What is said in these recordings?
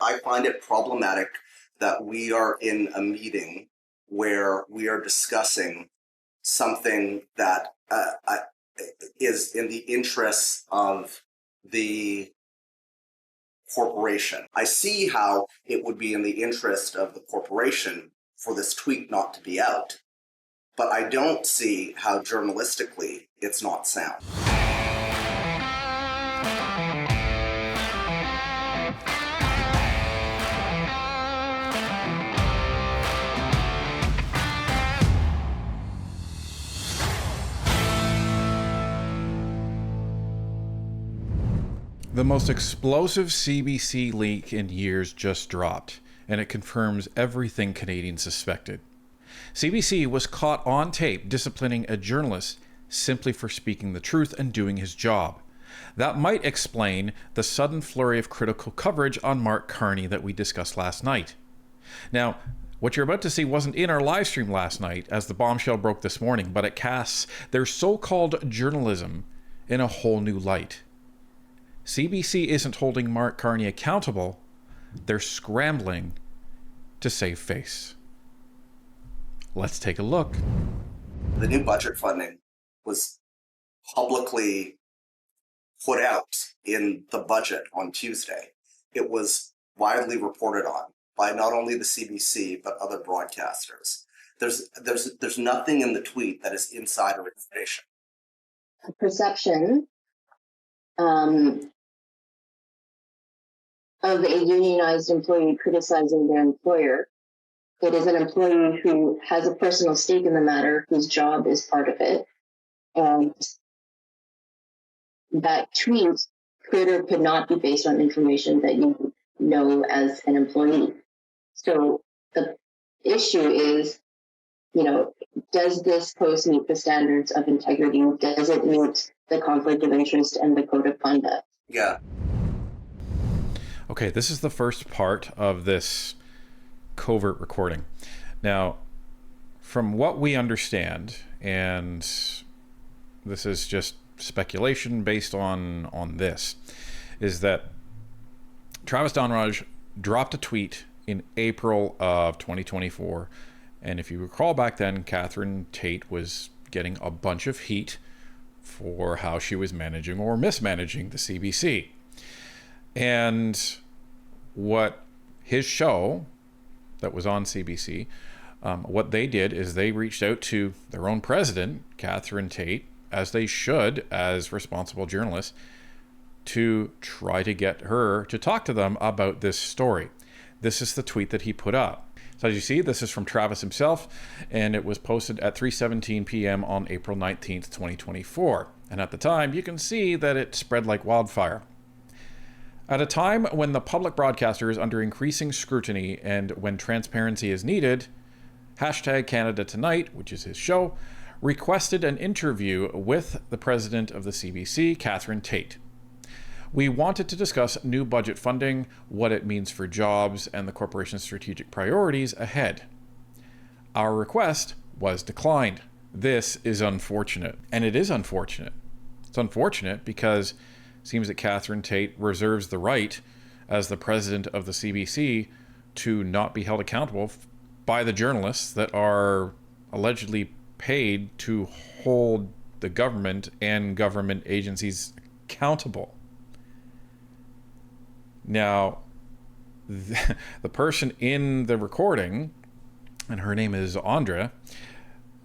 I find it problematic that we are in a meeting where we are discussing something that is in the interests of the corporation. I see how it would be in the interest of the corporation for this tweet not to be out, but I don't see how journalistically it's not sound. The most explosive CBC leak in years just dropped, and it confirms everything Canadians suspected. CBC was caught on tape disciplining a journalist simply for speaking the truth and doing his job. That might explain the sudden flurry of critical coverage on Mark Carney that we discussed last night. Now, what you're about to see wasn't in our live stream last night, as the bombshell broke this morning, but it casts their so-called journalism in a whole new light. CBC isn't holding Mark Carney accountable, they're scrambling to save face. Let's take a look. The new budget funding was publicly put out in the budget on Tuesday. It was widely reported on by not only the CBC, but other broadcasters. There's nothing in the tweet that is insider information. A perception of a unionized employee criticizing their employer. It is an employee who has a personal stake in the matter, whose job is part of it. And that tweet could or could not be based on information that you know as an employee. So the issue is, does this post meet the standards of integrity? Does it meet the conflict of interest and the code of conduct? Yeah. Okay, this is the first part of this covert recording. Now, from what we understand, and this is just speculation based on this, is that Travis Dhanraj dropped a tweet in April of 2024. And if you recall back then, Catherine Tate was getting a bunch of heat for how she was managing or mismanaging the CBC. And what his show that was on CBC, what they did is they reached out to their own president, Catherine Tate, as they should as responsible journalists, to try to get her to talk to them about this story. This is the tweet that he put up. So as you see, this is from Travis himself, and it was posted at 3:17 p.m. on April 19th, 2024. And at the time, you can see that it spread like wildfire. At a time when the public broadcaster is under increasing scrutiny and when transparency is needed, #Canada Tonight, which is his show, requested an interview with the president of the CBC, Catherine Tate. We wanted to discuss new budget funding, what it means for jobs, and the corporation's strategic priorities ahead. Our request was declined. This is unfortunate. And it is unfortunate. It's unfortunate because it seems that Catherine Tate reserves the right, as the president of the CBC, to not be held accountable by the journalists that are allegedly paid to hold the government and government agencies accountable. Now, the person in the recording, and her name is Andra,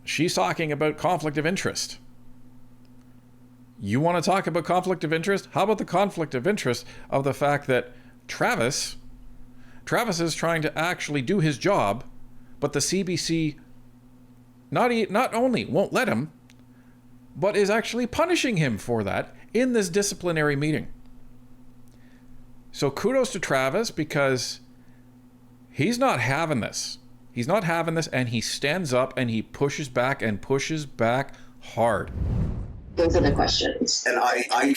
she's talking about conflict of interest. You want to talk about conflict of interest? How about the conflict of interest of the fact that Travis is trying to actually do his job, but the CBC not only won't let him, but is actually punishing him for that in this disciplinary meeting. So kudos to Travis, because he's not having this. He's not having this, and he stands up and he pushes back hard. Those are the questions. And I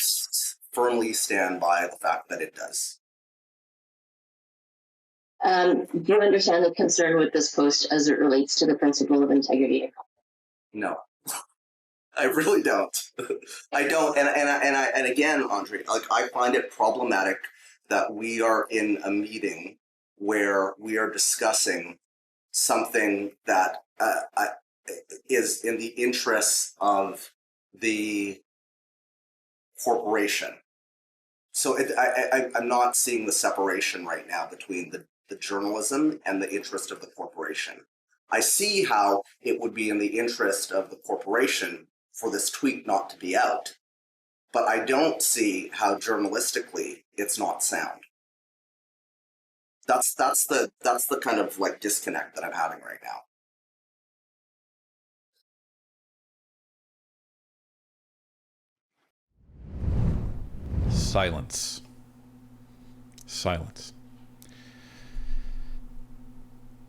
firmly stand by the fact that it does. Do you understand the concern with this post as it relates to the principle of integrity? No, I really don't. I don't. And again, Andre, I find it problematic that we are in a meeting where we are discussing something that is in the interests of the corporation. So I'm not seeing the separation right now between the journalism and the interest of the corporation. I see how it would be in the interest of the corporation for this tweet not to be out, but I don't see how journalistically it's not sound. That's the kind of like disconnect that I'm having right now. Silence. Silence.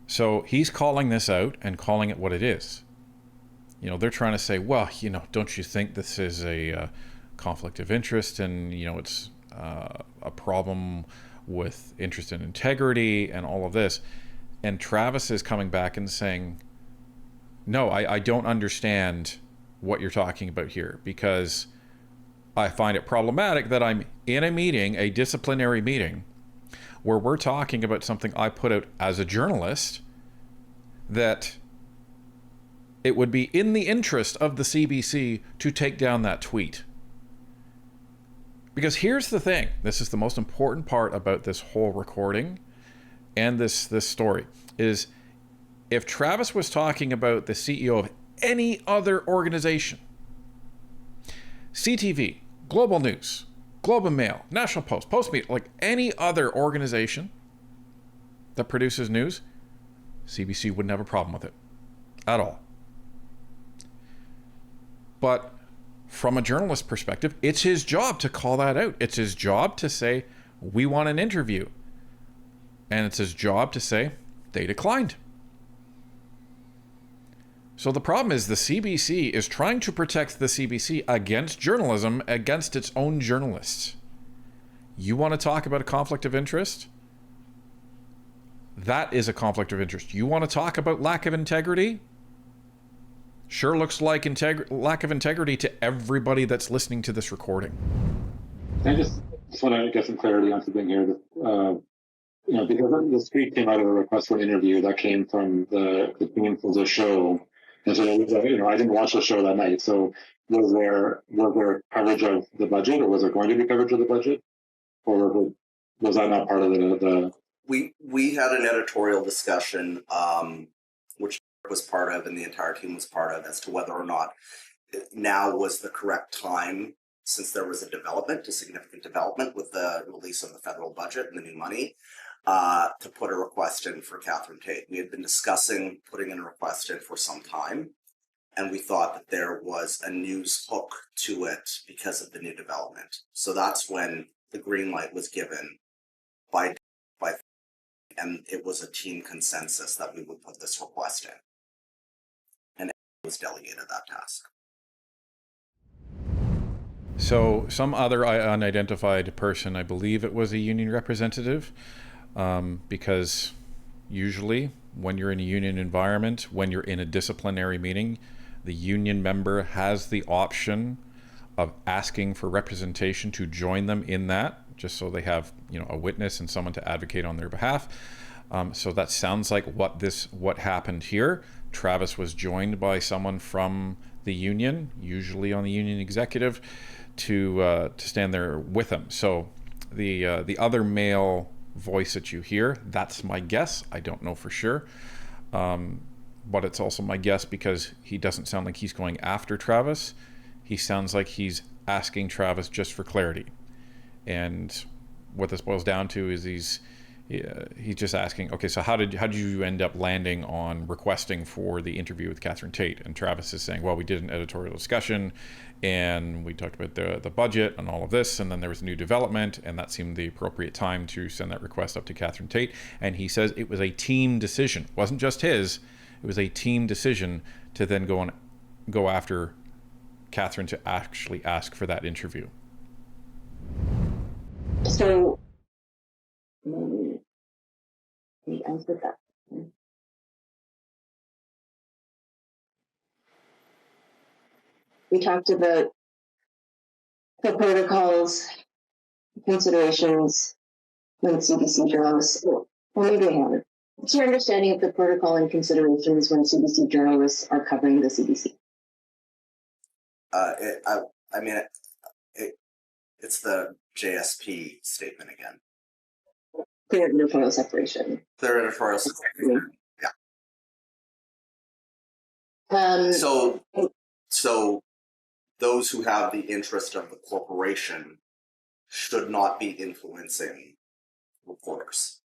So he's calling this out and calling it what it is. You know, they're trying to say, well, you know, don't you think this is a conflict of interest, and, you know, it's a problem with interest and integrity and all of this. And Travis is coming back and saying, no, I don't understand what you're talking about here, because I find it problematic that I'm in a meeting, a disciplinary meeting, where we're talking about something I put out as a journalist, that it would be in the interest of the CBC to take down that tweet. Because here's the thing, this is the most important part about this whole recording and this story, is if Travis was talking about the CEO of any other organization, CTV, Global News, Globe and Mail, National Post, Postmedia, like any other organization that produces news, CBC wouldn't have a problem with it at all. But from a journalist perspective, it's his job to call that out. It's his job to say, we want an interview. And it's his job to say, they declined. So the problem is the CBC is trying to protect the CBC against journalism, against its own journalists. You want to talk about a conflict of interest? That is a conflict of interest. You want to talk about lack of integrity? Sure looks like lack of integrity to everybody that's listening to this recording. I just want to get some clarity on something here. You know, because this tweet came out of a request for an interview that came from the team for the show, and so you know, I didn't watch the show that night. So was there coverage of the budget, or was there going to be coverage of the budget, or was that not part of the? We had an editorial discussion, which was part of, and the entire team was part of, as to whether or not now was the correct time, since there was a significant development with the release of the federal budget and the new money, to put a request in for Catherine Tate. We had been discussing putting in a request in for some time, and we thought that there was a news hook to it because of the new development. So that's when the green light was given by and it was a team consensus that we would put this request in. And it was delegated that task. So some other unidentified person, I believe it was a union representative, because usually when you're in a union environment, when you're in a disciplinary meeting, the union member has the option of asking for representation to join them in that, just so they have, you know, a witness and someone to advocate on their behalf. So that sounds like what happened here. Travis was joined by someone from the union, usually on the union executive, to stand there with him. So the other male voice that you hear, that's my guess. I don't know for sure, but it's also my guess because he doesn't sound like he's going after Travis. He sounds like he's asking Travis just for clarity. And what this boils down to is he's just asking, okay, so how did you end up landing on requesting for the interview with Catherine Tate? And Travis is saying, well, we did an editorial discussion and we talked about the budget and all of this, and then there was a new development, and that seemed the appropriate time to send that request up to Catherine Tate. And he says it was a team decision. It wasn't just his, it was a team decision to then go after Catherine to actually ask for that interview. So, let me answer that. We talked about the protocols, considerations, when CBC journalists, well, maybe I haven't. What's your understanding of the protocol and considerations when CBC journalists are covering the CBC? It's the JSP statement again. Clear editorial separation. Clear editorial separation. Yeah. So those who have the interest of the corporation should not be influencing reporters.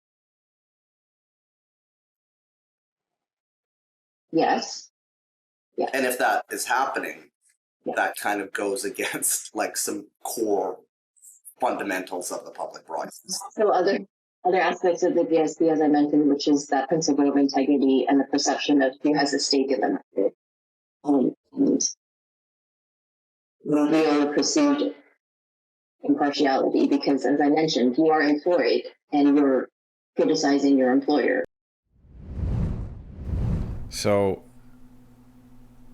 Yes. Yeah. And if that is happening, yeah. that kind of goes against like some core fundamentals of the public broadcast. So other aspects of the DSP, as I mentioned, which is that principle of integrity and the perception of who has a stake in the market, and real perceived impartiality, because as I mentioned, you are employed and you're criticizing your employer. So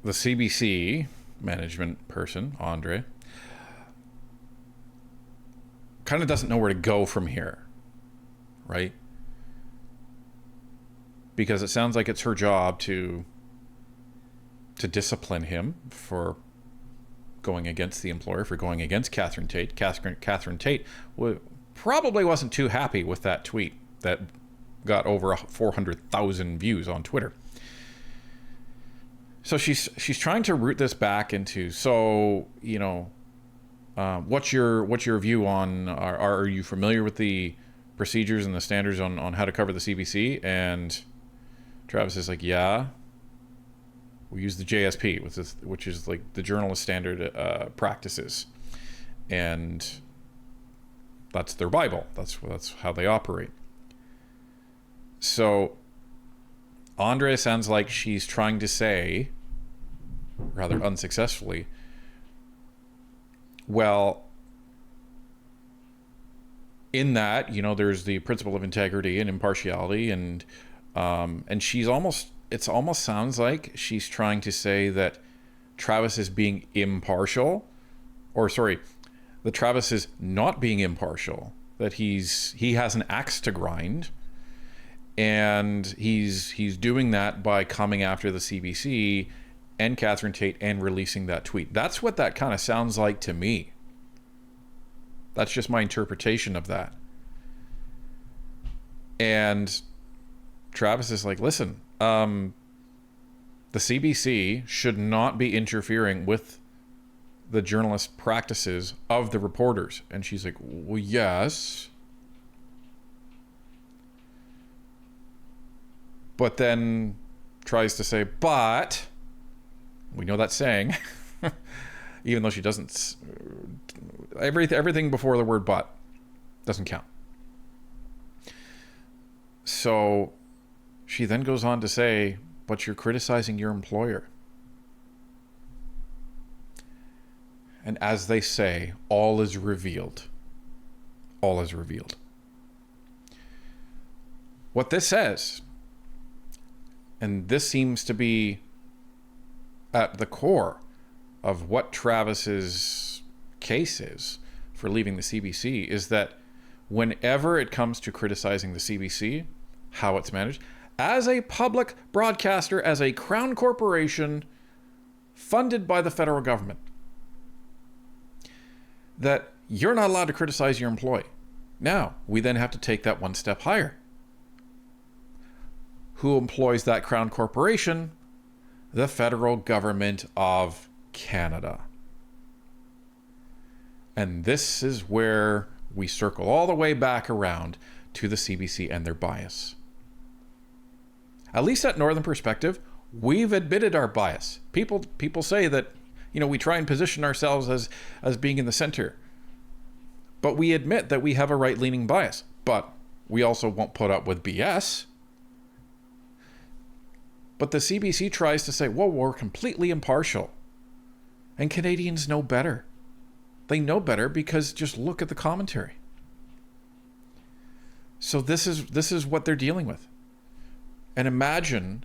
the CBC management person, Andre, kind of doesn't know where to go from here, right? Because it sounds like it's her job to discipline him for going against the employer, for going against Catherine Tate. Catherine Tate probably wasn't too happy with that tweet that got over 400,000 views on Twitter. So she's trying to root this back into, so, you know, what's your view on, are you familiar with the procedures and the standards on how to cover the CBC? And Travis is like, yeah, we use the JSP, which is like the journalist standard practices, and that's their Bible. That's how they operate. So Andre sounds like she's trying to say, rather unsuccessfully, well, in that, you know, there's the principle of integrity and impartiality, and she's almost, it almost sounds like she's trying to say that Travis is being impartial, or sorry, that Travis is not being impartial, that he has an axe to grind, and he's doing that by coming after the CBC and Catherine Tate and releasing that tweet. That's what that kind of sounds like to me. That's just my interpretation of that. And Travis is like, listen, the CBC should not be interfering with the journalist practices of the reporters. And she's like, well, yes. But then tries to say, but we know that saying, even though she doesn't, everything before the word but doesn't count. So she then goes on to say, but you're criticizing your employer. And as they say, all is revealed. All is revealed. What this says, and this seems to be at the core of what Travis's case is for leaving the CBC, is that whenever it comes to criticizing the CBC, how it's managed, as a public broadcaster, as a crown corporation funded by the federal government, that you're not allowed to criticize your employee. Now, we then have to take that one step higher. Who employs that crown corporation? The federal government of Canada. And this is where we circle all the way back around to the CBC and their bias. At least at Northern Perspective, we've admitted our bias. People say that, you know, we try and position ourselves as being in the center. But we admit that we have a right-leaning bias. But we also won't put up with BS. But the CBC tries to say, well, we're completely impartial. And Canadians know better. They know better because just look at the commentary. So this is what they're dealing with. And imagine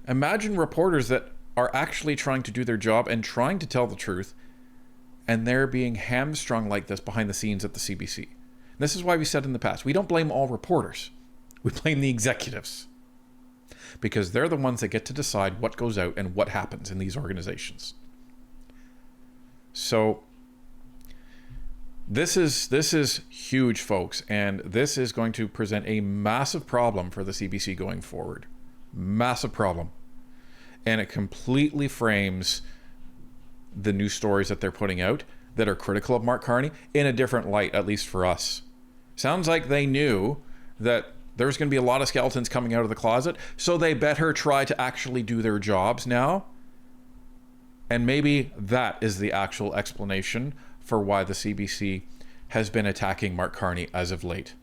reporters that are actually trying to do their job and trying to tell the truth, and they're being hamstrung like this behind the scenes at the CBC. This is why we said in the past, we don't blame all reporters. We blame the executives, because they're the ones that get to decide what goes out and what happens in these organizations. So this is huge, folks, and this is going to present a massive problem for the CBC going forward. Massive problem. And it completely frames the news stories that they're putting out that are critical of Mark Carney in a different light, at least for us. Sounds like they knew that there's going to be a lot of skeletons coming out of the closet, so they better try to actually do their jobs now. And maybe that is the actual explanation for why the CBC has been attacking Mark Carney as of late.